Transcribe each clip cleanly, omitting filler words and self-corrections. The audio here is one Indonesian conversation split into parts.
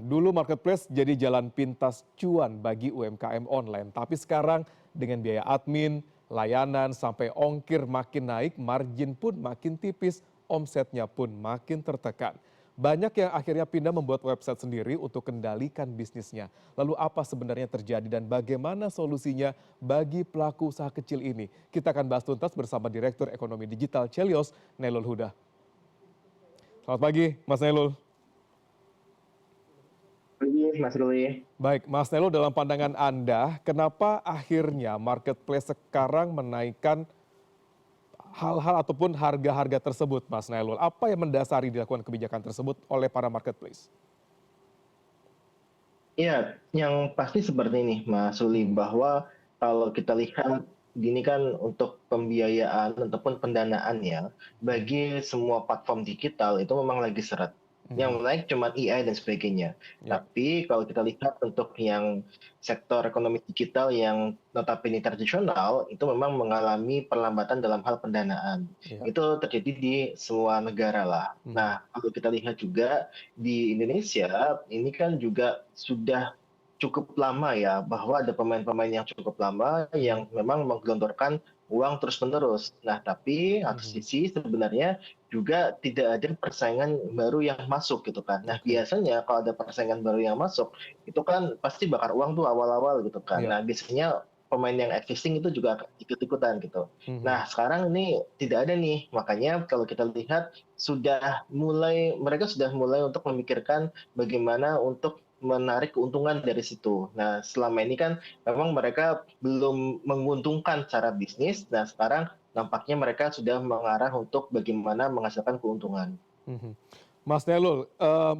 dulu marketplace jadi jalan pintas cuan bagi UMKM online. Tapi sekarang dengan biaya admin, layanan, sampai ongkir makin naik, margin pun makin tipis, omsetnya pun makin tertekan. Banyak yang akhirnya pindah membuat website sendiri untuk kendalikan bisnisnya. Lalu apa sebenarnya terjadi dan bagaimana solusinya bagi pelaku usaha kecil ini? Kita akan bahas tuntas bersama Direktur Ekonomi Digital Celios, Nailul Huda. Selamat pagi, Mas Nailul. Pagi, Mas Ruli. Baik, Mas Nailul, dalam pandangan Anda, kenapa akhirnya marketplace sekarang menaikkan hal-hal ataupun harga-harga tersebut, Mas Nailul? Apa yang mendasari dilakukan kebijakan tersebut oleh para marketplace? Iya, yang pasti seperti ini, Mas Ruli, bahwa kalau kita lihat gini kan untuk pembiayaan ataupun pendanaan ya, bagi semua platform digital itu memang lagi seret. Yang Mhm. naik cuma AI dan sebagainya. Ya, Tapi kalau kita lihat untuk yang sektor ekonomi digital yang notabene tradisional, itu memang mengalami perlambatan dalam hal pendanaan. ya. Itu terjadi di semua negara lah. Mhm. Nah, kalau kita lihat juga di Indonesia, ini kan juga sudah cukup lama ya, bahwa ada pemain-pemain yang cukup lama Mhm. yang memang menggelontorkan uang terus-menerus. Nah, tapi satu Mhm. sisi sebenarnya juga tidak ada persaingan baru yang masuk gitu kan. Nah, Oke. biasanya kalau ada persaingan baru yang masuk, itu kan pasti bakar uang tuh awal-awal gitu kan. Ya. Nah, biasanya pemain yang existing itu juga akan ikut-ikutan gitu. Mhm. Nah, sekarang ini tidak ada nih. Makanya kalau kita lihat mereka sudah mulai untuk memikirkan bagaimana untuk menarik keuntungan dari situ. Nah, selama ini kan memang mereka belum menguntungkan secara bisnis. Nah, sekarang nampaknya mereka sudah mengarah untuk bagaimana menghasilkan keuntungan. Mhm. Mas Nailul,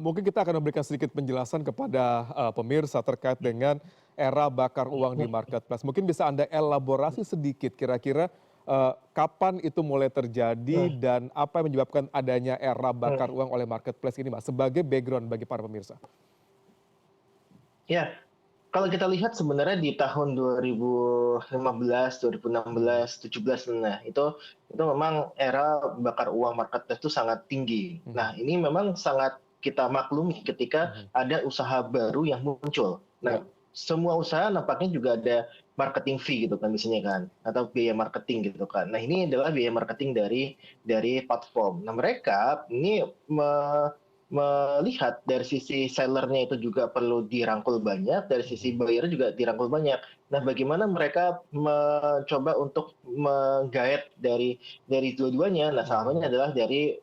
mungkin kita akan memberikan sedikit penjelasan kepada pemirsa terkait dengan era bakar uang di marketplace. Mungkin bisa Anda elaborasi sedikit kira-kira kapan itu mulai terjadi Hmm, dan apa yang menyebabkan adanya era bakar hmm. uang oleh marketplace ini, Mas, sebagai background bagi para pemirsa. Ya, kalau kita lihat sebenarnya di tahun 2015, Mhm. 2016, 17, nah itu memang era bakar uang marketplace itu sangat tinggi. Nah, Mhm. ini memang sangat kita maklumi ketika Mhm. ada usaha baru yang muncul. Ya. Nah, semua usaha nampaknya juga ada marketing fee gitu kan biasanya kan, atau biaya marketing gitu kan. Nah, ini adalah biaya marketing dari platform. Nah, mereka ini melihat dari sisi sellernya itu juga perlu dirangkul banyak, dari sisi Mhm. buyer juga dirangkul banyak. Nah, bagaimana mereka mencoba untuk menggait dari dua-duanya? Nah, salah satunya Mhm. adalah dari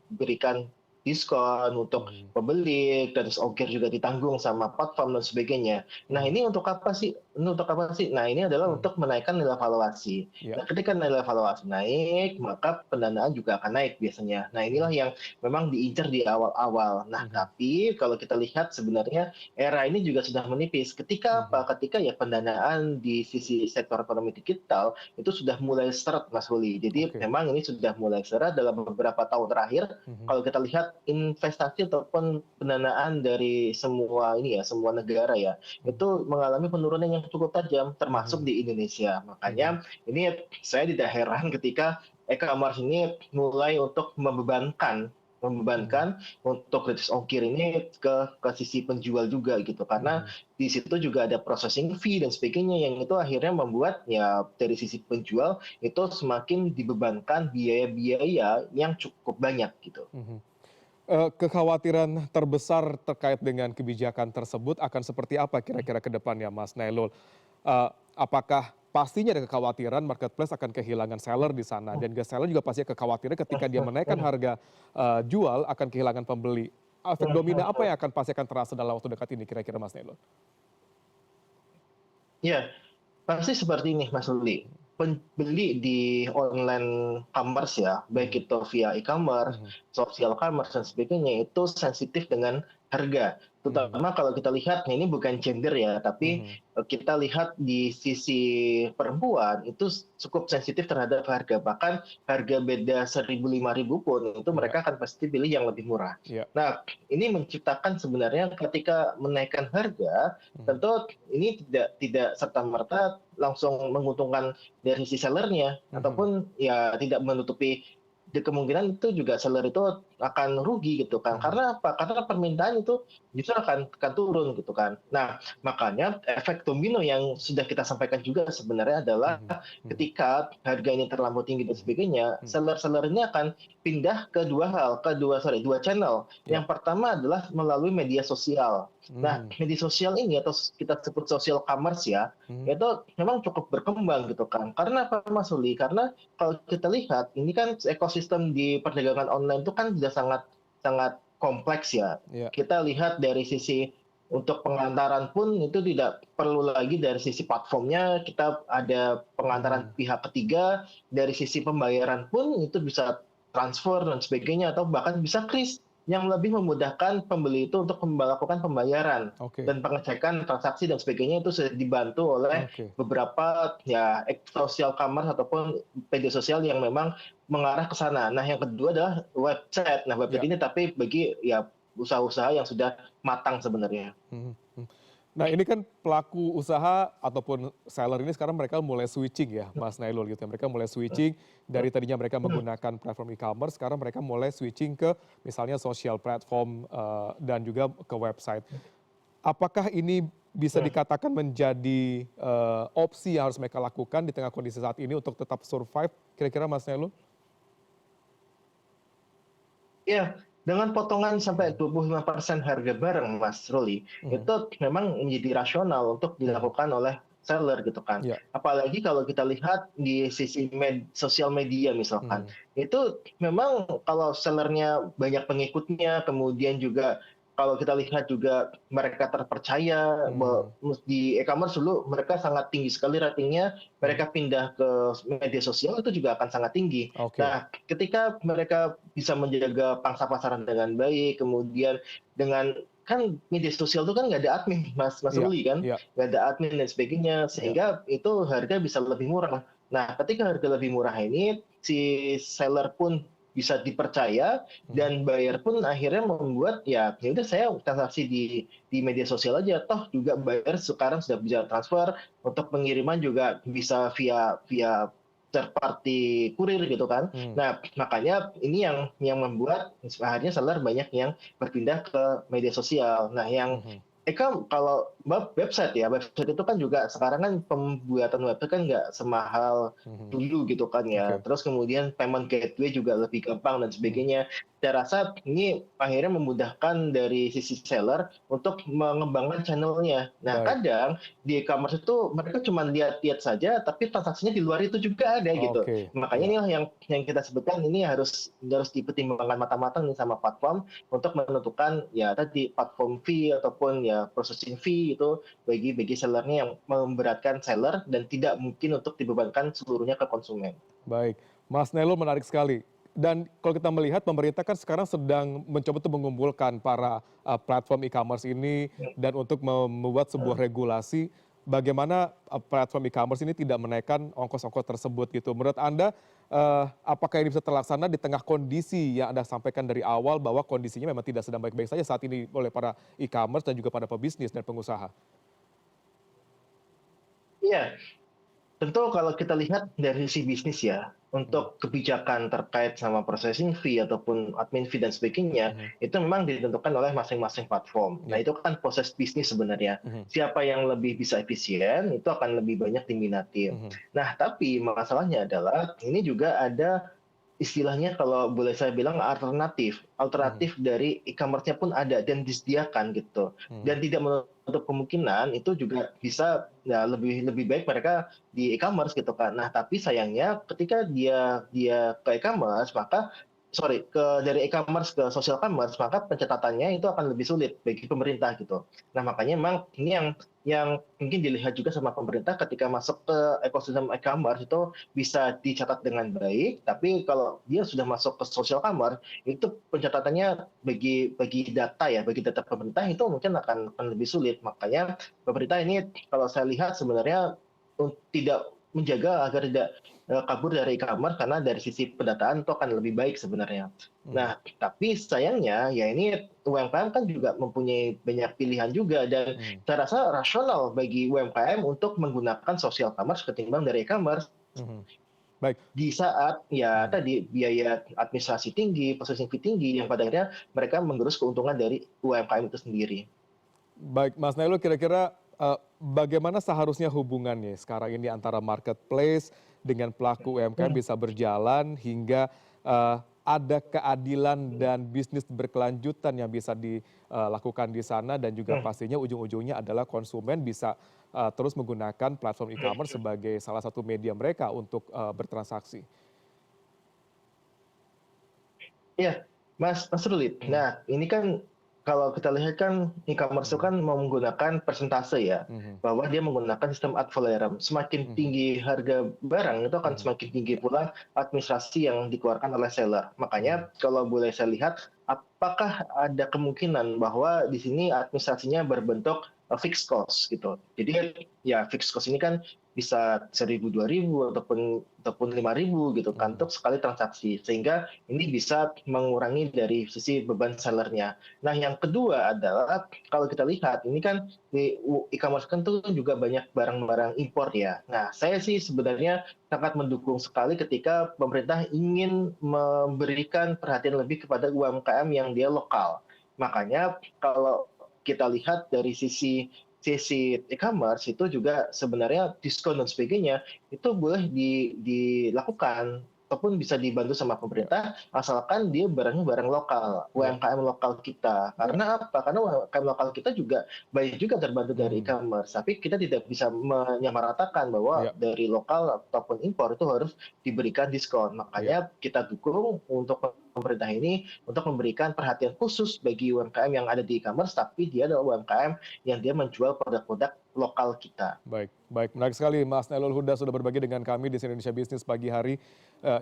berikan diskon untuk Mhm. pembeli, terus ongkir juga ditanggung sama platform dan sebagainya. Nah, Mhm. ini untuk apa sih? Ini untuk apa sih? Nah, ini adalah Mhm. untuk menaikkan nilai valuasi. Ya. Nah, ketika nilai valuasi naik, maka pendanaan juga akan naik biasanya. Nah, inilah Mhm. yang memang diincar di awal-awal. Nah, Mhm. tapi kalau kita lihat sebenarnya era ini juga sudah menipis. Ketika Mhm. apa? Ketika ya pendanaan di sisi sektor ekonomi digital itu sudah mulai seret, Mas Ruli. Jadi Oke. memang ini sudah mulai seret dalam beberapa tahun terakhir. Mhm. Kalau kita lihat investasi ataupun pendanaan dari semua ini ya, semua negara ya, Mhm. itu mengalami penurunan yang cukup tajam, termasuk Mhm. di Indonesia. Mhm. Makanya ini saya tidak heran ketika e-commerce ini mulai untuk Mhm. membebankan untuk gratis ongkir ini ke sisi penjual juga gitu, karena Mhm. di situ juga ada processing fee dan sebagainya yang itu akhirnya membuat ya dari sisi penjual itu semakin dibebankan biaya-biaya yang cukup banyak gitu. Mhm. Kekhawatiran terbesar terkait dengan kebijakan tersebut akan seperti apa kira-kira ke depannya, Mas Nailul? Apakah pastinya ada kekhawatiran marketplace akan kehilangan seller di sana dan seller juga pasti kekhawatiran ketika dia menaikkan harga jual akan kehilangan pembeli. Efek domino apa yang pasti akan terasa dalam waktu dekat ini kira-kira, Mas Nailul? Ya, pasti seperti ini Mas Ruli. Pembeli di online commerce ya, baik Mhm. itu via e-commerce, Mhm. social commerce dan sebagainya itu sensitif dengan harga. Mhm. Terutama kalau kita lihat, nah ini bukan gender ya, tapi Mhm. kita lihat di sisi perempuan itu cukup sensitif terhadap harga. Bahkan harga beda 1.000 5.000 pun itu Iya. mereka akan pasti pilih yang lebih murah. Iya. Nah, ini menciptakan sebenarnya ketika menaikkan harga, Mhm. tentu ini tidak serta-merta langsung menguntungkan dari sisi sellernya Mhm. ataupun ya tidak menutupi kemungkinan itu juga seller itu akan rugi gitu kan. Mhm. Karena apa? Karena permintaan itu justru akan turun gitu kan. Nah, makanya efek domino yang sudah kita sampaikan juga sebenarnya adalah Mhm. Mhm. ketika harga ini terlampau tinggi dan Mhm. sebagainya, Mhm. seller-seller ini akan pindah ke dua channel. Ya. Yang pertama adalah melalui media sosial. Nah, Mhm. media sosial ini atau kita sebut social commerce ya, Mhm. itu memang cukup berkembang gitu kan. Karena apa Mas Uli? Karena kalau kita lihat ini kan ekosistem di perdagangan online itu kan sudah sangat sangat kompleks ya. Ya. Kita lihat dari sisi untuk pengantaran pun itu tidak perlu lagi dari sisi platformnya, kita ada pengantaran Mhm. pihak ketiga, dari sisi pembayaran pun itu bisa transfer dan sebagainya atau bahkan bisa kris yang lebih memudahkan pembeli itu untuk melakukan pembayaran Oke. dan pengecekan transaksi dan sebagainya itu sudah dibantu oleh Oke. beberapa ya social commerce ataupun media sosial yang memang mengarah ke sana. Nah, yang kedua adalah website. Nah, website Ya. ini tapi bagi ya usaha-usaha yang sudah matang sebenarnya. Mhm. Mhm. Nah, ini kan pelaku usaha ataupun seller ini sekarang mereka mulai switching ya, Mas Nailul gitu ya. Mereka mulai switching dari tadinya mereka menggunakan platform e-commerce, sekarang mereka mulai switching ke misalnya social platform dan juga ke website. Apakah ini bisa dikatakan menjadi opsi yang harus mereka lakukan di tengah kondisi saat ini untuk tetap survive kira-kira Mas Nailul? Iya, dengan potongan sampai Mhm. 25% harga barang, Mas Ruli, Mhm. itu memang menjadi rasional untuk Mhm. dilakukan oleh seller gitu kan. Ya. Apalagi kalau kita lihat di sisi sosial media misalkan, Mhm. itu memang kalau sellernya banyak pengikutnya, kemudian juga kalau kita lihat juga mereka terpercaya, Mhm. di e-commerce dulu mereka sangat tinggi sekali ratingnya, Mhm. mereka pindah ke media sosial itu juga akan sangat tinggi. Oke. Nah, ketika mereka bisa menjaga pangsa pasaran dengan baik, kemudian dengan kan media sosial itu kan nggak ada admin, Mas Iya. Ruli kan, Iya. nggak ada admin dan sebagainya, Iya. sehingga itu harga bisa lebih murah. Nah, ketika harga lebih murah ini, si seller pun bisa dipercaya Mhm. dan buyer pun akhirnya membuat ya udah saya transaksi di media sosial aja, toh juga buyer sekarang sudah bisa transfer, untuk pengiriman juga bisa via via third party kurir gitu kan. Mhm. Nah, makanya ini yang membuat akhirnya seller banyak yang berpindah ke media sosial. Nah, yang Mhm. kalau website ya, website itu kan juga sekarang kan pembuatan website kan nggak semahal Mhm. dulu gitu kan ya. Oke. Terus kemudian payment gateway juga lebih gampang dan Mhm. sebagainya. Saya rasa ini akhirnya memudahkan dari sisi seller untuk mengembangkan channelnya. Nah, Baik. kadang di e-commerce itu mereka cuma lihat-lihat saja, tapi transaksinya di luar itu juga ada gitu. Oke. Makanya Ya. inilah yang kita sebutkan ini harus harus dipertimbangkan matang-matang nih sama platform untuk menentukan ya tadi platform fee ataupun ya processing fee itu bagi sellernya yang memberatkan seller dan tidak mungkin untuk dibebankan seluruhnya ke konsumen. Baik, Mas Nailul menarik sekali. Dan kalau kita melihat pemerintah kan sekarang sedang mencoba untuk mengumpulkan para platform e-commerce ini dan untuk membuat sebuah regulasi bagaimana platform e-commerce ini tidak menaikkan ongkos-ongkos tersebut gitu. Menurut Anda apakah ini bisa terlaksana di tengah kondisi yang Anda sampaikan dari awal bahwa kondisinya memang tidak sedang baik-baik saja saat ini oleh para e-commerce dan juga para pebisnis dan pengusaha? Iya, tentu kalau kita lihat dari sisi bisnis ya, Mhm. untuk kebijakan terkait sama processing fee ataupun admin fee dan sebagainya, Mhm. itu memang ditentukan oleh masing-masing platform. Nah, Ya. itu kan proses bisnis sebenarnya. Mhm. Siapa yang lebih bisa efisien, itu akan lebih banyak diminati. Mhm. Nah, tapi masalahnya adalah ini juga ada istilahnya kalau boleh saya bilang alternatif. Mhm. Alternatif dari e-commerce-nya pun ada dan disediakan gitu. Mhm. Dan tidak menutup kemungkinan itu juga bisa ya lebih lebih baik mereka di e-commerce gitu kan. Nah, tapi sayangnya ketika dia dia ke e-commerce maka sorry dari e-commerce ke social commerce maka pencatatannya itu akan lebih sulit bagi pemerintah gitu. Nah, makanya memang ini yang mungkin dilihat juga sama pemerintah ketika masuk ke ekosistem e-commerce itu bisa dicatat dengan baik, tapi kalau dia sudah masuk ke social commerce, itu pencatatannya bagi data ya, bagi data pemerintah itu mungkin akan lebih sulit. Makanya pemerintah ini kalau saya lihat sebenarnya tidak menjaga agar tidak kabur dari e-commerce karena dari sisi pendataan itu akan lebih baik sebenarnya. Mhm. Nah, tapi sayangnya ya ini UMKM kan juga mempunyai banyak pilihan juga dan Mhm. saya rasa rasional bagi UMKM untuk menggunakan social commerce ketimbang dari e-commerce. Mhm. Baik. di saat ya Mhm. tadi biaya administrasi tinggi, processing fee tinggi yang pada akhirnya mereka menggerus keuntungan dari UMKM itu sendiri. Baik, Mas Nailul kira-kira, bagaimana seharusnya hubungannya sekarang ini antara marketplace dengan pelaku UMKM Hmm. bisa berjalan hingga, ada keadilan dan bisnis berkelanjutan yang bisa dilakukan di sana dan juga Hmm. pastinya ujung-ujungnya adalah konsumen bisa, terus menggunakan platform e-commerce sebagai salah satu media mereka untuk, bertransaksi. Iya, Mas Ruli. Mhm, Nah, ini kan kalau kita lihat kan e-commerce itu mhm, kan menggunakan persentase ya, mhm, bahwa dia menggunakan sistem ad valorem. Semakin mhm, tinggi harga barang itu akan mhm, semakin tinggi pula administrasi yang dikeluarkan oleh seller. mhm, Makanya kalau boleh saya lihat, apakah ada kemungkinan bahwa di sini administrasinya berbentuk fixed cost gitu. Jadi ya fixed cost ini kan bisa 1.000, 2.000 ataupun 5.000 gitu kan mhm. untuk sekali transaksi. Sehingga ini bisa mengurangi dari sisi beban sellernya. Nah, yang kedua adalah kalau kita lihat ini kan di e-commerce kan tuh juga banyak barang-barang impor ya. Nah, saya sih sebenarnya sangat mendukung sekali ketika pemerintah ingin memberikan perhatian lebih kepada UMKM yang dia lokal. Makanya kalau kita lihat dari sisi sisi e-commerce itu juga sebenarnya diskon dan sebagainya itu boleh dilakukan ataupun bisa dibantu sama Ya, pemerintah asalkan dia barangnya barang lokal, ya, UMKM lokal kita. ya, Karena apa? Karena UMKM lokal kita juga banyak juga terbantu dari mhm, e-commerce, tapi kita tidak bisa menyamaratakan bahwa ya, dari lokal ataupun impor itu harus diberikan diskon. ya. Makanya kita dukung untuk pemerintah ini untuk memberikan perhatian khusus bagi UMKM yang ada di e-commerce, tapi dia adalah UMKM yang dia menjual produk-produk lokal kita. Baik, baik, menarik sekali Mas Nailul Huda sudah berbagi dengan kami di CNN Indonesia Bisnis pagi hari,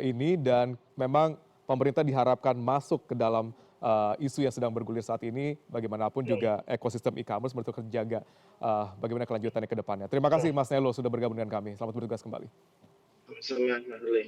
ini dan memang pemerintah diharapkan masuk ke dalam, isu yang sedang bergulir saat ini, bagaimanapun juga ekosistem e-commerce untuk terjaga, bagaimana kelanjutannya ke depannya. Terima kasih Mas Nailul sudah bergabung dengan kami, selamat bertugas kembali. Sama, Mas Ruli.